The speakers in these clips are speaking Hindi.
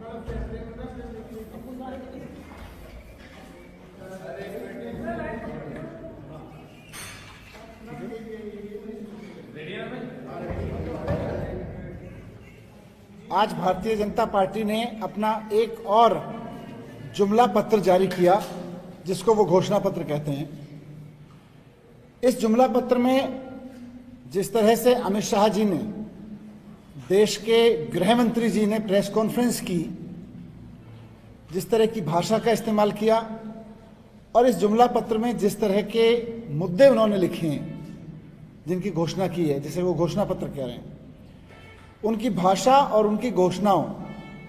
आज भारतीय जनता पार्टी ने अपना एक और जुमला पत्र जारी किया, जिसको वो घोषणा पत्र कहते हैं। इस जुमला पत्र में जिस तरह से अमित शाह जी ने, देश के गृह मंत्री जी ने प्रेस कॉन्फ्रेंस की, जिस तरह की भाषा का इस्तेमाल किया, और इस जुमला पत्र में जिस तरह के मुद्दे उन्होंने लिखे हैं, जिनकी घोषणा की है, जिसे वो घोषणा पत्र कह रहे हैं, उनकी भाषा और उनकी घोषणाओं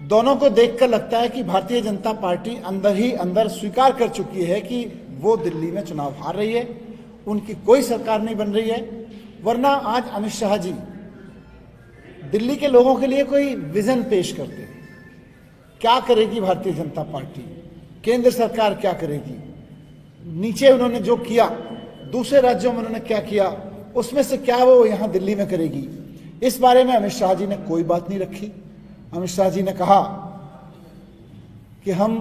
दोनों को देखकर लगता है कि भारतीय जनता पार्टी अंदर ही अंदर स्वीकार कर चुकी है कि वो दिल्ली में चुनाव हार रही है, उनकी कोई सरकार नहीं बन रही है। वरना आज अमित शाह जी दिल्ली के लोगों के लिए कोई विजन पेश करते, क्या करेगी भारतीय जनता पार्टी, केंद्र सरकार क्या करेगी, नीचे उन्होंने जो किया, दूसरे राज्यों में उन्होंने क्या किया, उसमें से क्या वो यहाँ दिल्ली में करेगी, इस बारे में अमित शाह जी ने कोई बात नहीं रखी। अमित शाह जी ने कहा कि हम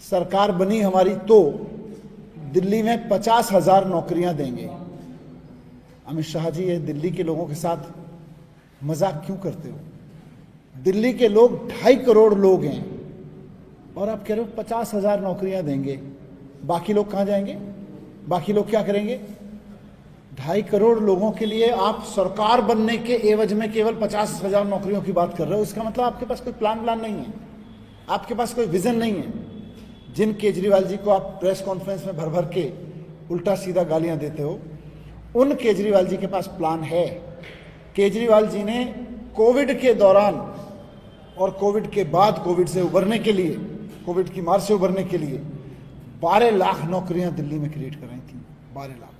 सरकार बनी हमारी तो दिल्ली में 50,000 नौकरियां देंगे। अमित शाह जी, ये दिल्ली के लोगों के साथ मजाक क्यों करते हो? दिल्ली के लोग 2.5 करोड़ लोग हैं और आप कह रहे हो 50,000 नौकरियां देंगे। बाकी लोग कहां जाएंगे? बाकी लोग क्या करेंगे? 2.5 करोड़ लोगों के लिए आप सरकार बनने के एवज में केवल 50,000 नौकरियों की बात कर रहे हो। इसका मतलब आपके पास कोई प्लान नहीं है, आपके पास कोई विजन नहीं है। जिन केजरीवाल जी को आप प्रेस कॉन्फ्रेंस में भर भर के उल्टा सीधा गालियां देते हो, उन केजरीवाल जी के पास प्लान है। केजरीवाल जी ने कोविड के दौरान और कोविड के बाद, कोविड से उबरने के लिए, कोविड की मार से उबरने के लिए 12 लाख नौकरियां दिल्ली में क्रिएट कर रही थी। 12 लाख,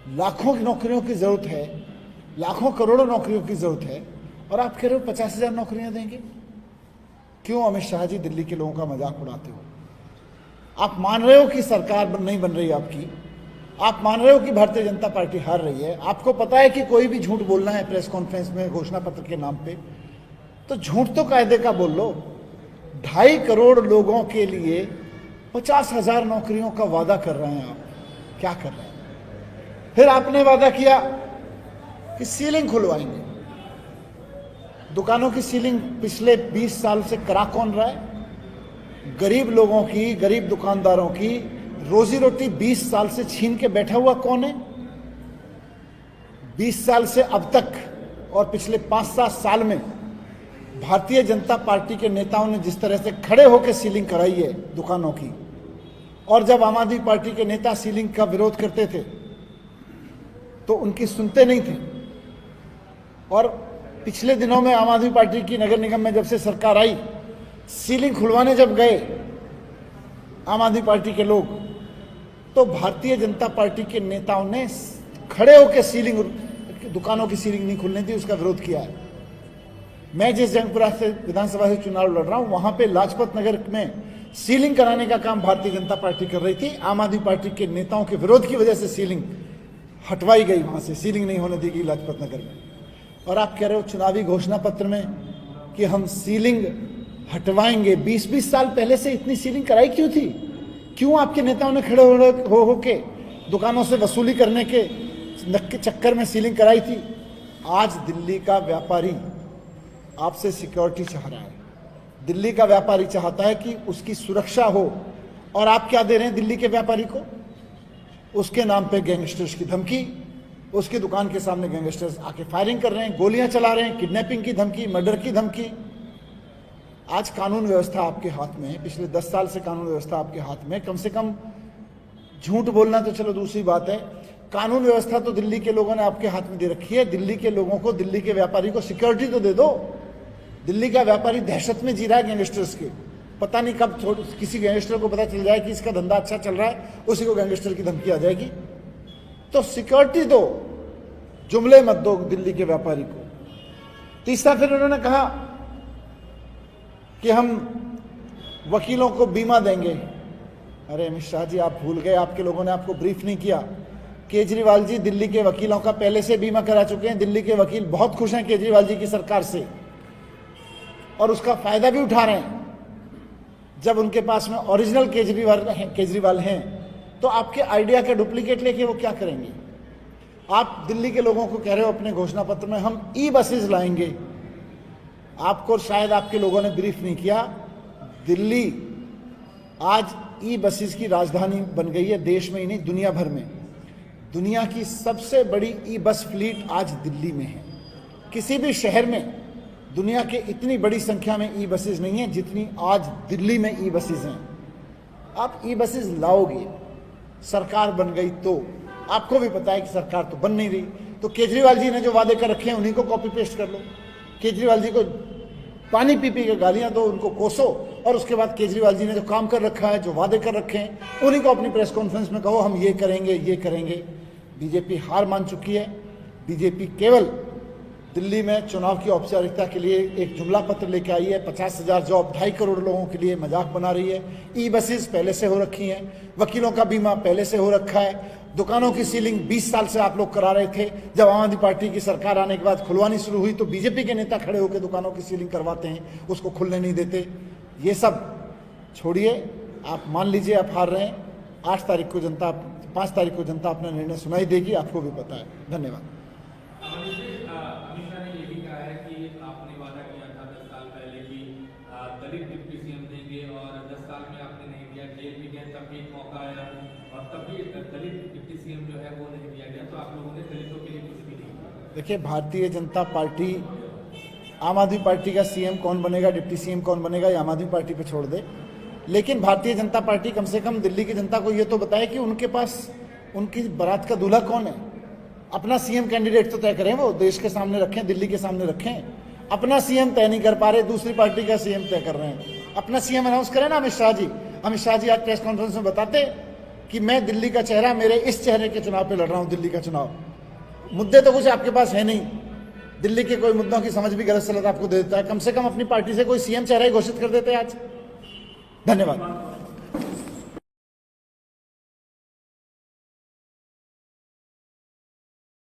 लाखों की नौकरियों की जरूरत है, लाखों करोड़ों नौकरियों की जरूरत है, और आप कह रहे हो 50,000 नौकरियां देंगे। क्यों अमित शाह जी दिल्ली के लोगों का मजाक उड़ाते हो? आप मान रहे हो कि सरकार नहीं बन रही आपकी, आप मान रहे हो कि भारतीय जनता पार्टी हार रही है, आपको पता है कि कोई भी झूठ बोलना है प्रेस कॉन्फ्रेंस में घोषणा पत्र के नाम पे, तो झूठ तो कायदे का बोल लो। 2.5 करोड़ लोगों के लिए 50,000 नौकरियों का वादा कर रहे हैं आप, क्या कर रहे हैं? फिर आपने वादा किया कि सीलिंग खुलवाएंगे। दुकानों की सीलिंग पिछले 20 साल से करा कौन रहा है? गरीब लोगों की, गरीब दुकानदारों की रोजी रोटी 20 साल से छीन के बैठा हुआ कौन है? 20 साल से अब तक और पिछले 5-7 साल में भारतीय जनता पार्टी के नेताओं ने जिस तरह से खड़े होकर सीलिंग कराई है दुकानों की, और जब आम आदमी पार्टी के नेता सीलिंग का विरोध करते थे तो उनकी सुनते नहीं थे। और पिछले दिनों में आम आदमी पार्टी की नगर निगम में जब से सरकार आई, सीलिंग खुलवाने जब गए आम आदमी पार्टी के लोग, तो भारतीय जनता पार्टी के नेताओं ने खड़े होकर सीलिंग, दुकानों की सीलिंग नहीं खुलने दी, उसका विरोध किया है। मैं जिस जंगपुरा से विधानसभा से चुनाव लड़ रहा हूं, वहां पे लाजपत नगर में सीलिंग कराने का काम भारतीय जनता पार्टी कर रही थी। आम आदमी पार्टी के नेताओं के विरोध की वजह से सीलिंग हटवाई गई, वहां से सीलिंग नहीं होने दी गई लाजपत नगर में। और आप कह रहे हो चुनावी घोषणा पत्र में कि हम सीलिंग हटवाएंगे। 20-20 साल पहले से इतनी सीलिंग कराई क्यों थी? क्यों आपके नेताओं ने खड़े हो के दुकानों से वसूली करने के चक्कर में सीलिंग कराई थी? आज दिल्ली का व्यापारी आपसे सिक्योरिटी चाह रहा है, दिल्ली का व्यापारी चाहता है कि उसकी सुरक्षा हो, और आप क्या दे रहे हैं दिल्ली के व्यापारी को? उसके नाम पे गैंगस्टर्स की धमकी, उसकी दुकान के सामने गैंगस्टर्स आके फायरिंग कर रहे हैं, गोलियां चला रहे हैं, किडनैपिंग की धमकी, मर्डर की धमकी। आज कानून व्यवस्था आपके हाथ में है, पिछले 10 साल से कानून व्यवस्था आपके हाथ में। कम से कम झूठ बोलना तो चलो दूसरी बात है, कानून व्यवस्था तो दिल्ली के लोगों ने आपके हाथ में दे रखी है। दिल्ली के लोगों को, दिल्ली के व्यापारी को सिक्योरिटी तो दे दो। दिल्ली का व्यापारी दहशत में जी रहा है गैंगस्टर्स के। पता नहीं कब किसी गैंगस्टर को पता चल जाए कि इसका धंधा अच्छा चल रहा है, उसी को गैंगस्टर की धमकी आ जाएगी। तो सिक्योरिटी दो, जुमले मत दो दिल्ली के व्यापारी को। तीसरा, फिर उन्होंने कहा कि हम वकीलों को बीमा देंगे। अरे अमित शाह जी, आप भूल गए, आपके लोगों ने आपको ब्रीफ नहीं किया। केजरीवाल जी दिल्ली के वकीलों का पहले से बीमा करा चुके हैं। दिल्ली के वकील बहुत खुश हैं केजरीवाल जी की सरकार से। और उसका फायदा भी उठा रहे हैं। जब उनके पास में ओरिजिनल केजरीवाल हैं तो आपके आइडिया का डुप्लीकेट लेके वो क्या करेंगे? आप दिल्ली के लोगों को कह रहे हो अपने घोषणा पत्र में हम ई बसेस लाएंगे। आपको शायद आपके लोगों ने ब्रीफ नहीं किया, दिल्ली आज ई बसेस की राजधानी बन गई है, देश में ही नहीं दुनिया भर में। दुनिया की सबसे बड़ी ई बस फ्लीट आज दिल्ली में है। किसी भी शहर में दुनिया के इतनी बड़ी संख्या में ई बसेस नहीं है जितनी आज दिल्ली में ई बसेस हैं। आप ई बसेस लाओगे, सरकार बन गई तो आपको भी पता है कि सरकार तो बन नहीं रही, तो केजरीवाल जी ने जो वादे कर रखे हैं उन्हीं को कॉपी पेस्ट कर लो। केजरीवाल जी को पानी पी पी के गालियां दो, उनको कोसो, और उसके बाद केजरीवाल जी ने जो काम कर रखा है, जो वादे कर रखे हैं, उन्हीं को अपनी प्रेस कॉन्फ्रेंस में कहो हम ये करेंगे ये करेंगे। बीजेपी हार मान चुकी है। बीजेपी केवल दिल्ली में चुनाव की औपचारिकता के लिए एक जुमला पत्र लेके आई है। 50,000 जॉब 2.5 करोड़ लोगों के लिए मजाक बना रही है। ई बसेस पहले से हो रखी हैं, वकीलों का बीमा पहले से हो रखा है, दुकानों की सीलिंग 20 साल से आप लोग करा रहे थे। जब आम आदमी पार्टी की सरकार आने के बाद खुलवानी शुरू हुई तो बीजेपी के नेता खड़े होकर दुकानों की सीलिंग करवाते हैं, उसको खुलने नहीं देते। ये सब छोड़िए, आप मान लीजिए आप हार रहे हैं। 5 तारीख को जनता अपना निर्णय सुनाई देगी, आपको भी पता है। धन्यवाद। दलित डिप्टी सीएम देंगे और 10 साल में आपने नहीं दिया, जेल भी गए तब भी एक मौका आया और तब भी दलित डिप्टी सीएम जो है वो नहीं दिया गया, तो आप लोगों ने दलितों के लिए कुछ भी नहीं किया। देखिए, भारतीय जनता पार्टी, आम आदमी पार्टी का सीएम कौन बनेगा, डिप्टी सीएम कौन बनेगा, ये आम आदमी पार्टी पे छोड़ दे। लेकिन भारतीय जनता पार्टी कम से कम दिल्ली की जनता को ये तो बताए कि उनके पास उनकी बारात का दूल्हा कौन है। अपना सीएम कैंडिडेट तो तय करें, वो देश के सामने रखें, दिल्ली के सामने रखें। अपना सीएम तय नहीं कर पा रहे, दूसरी पार्टी का सीएम तय कर रहे हैं। अपना सीएम अनाउंस करें ना अमित शाह जी। अमित शाह जी आज प्रेस कॉन्फ्रेंस में बताते कि मैं दिल्ली का चेहरा, मेरे इस चेहरे के चुनाव पे लड़ रहा हूं, दिल्ली का चुनाव। मुद्दे तो कुछ आपके पास है नहीं, दिल्ली के कोई मुद्दों की समझ भी गलत सलत आपको दे देता है। कम से कम अपनी पार्टी से कोई सीएम चेहरा ही घोषित कर देते आज। धन्यवाद।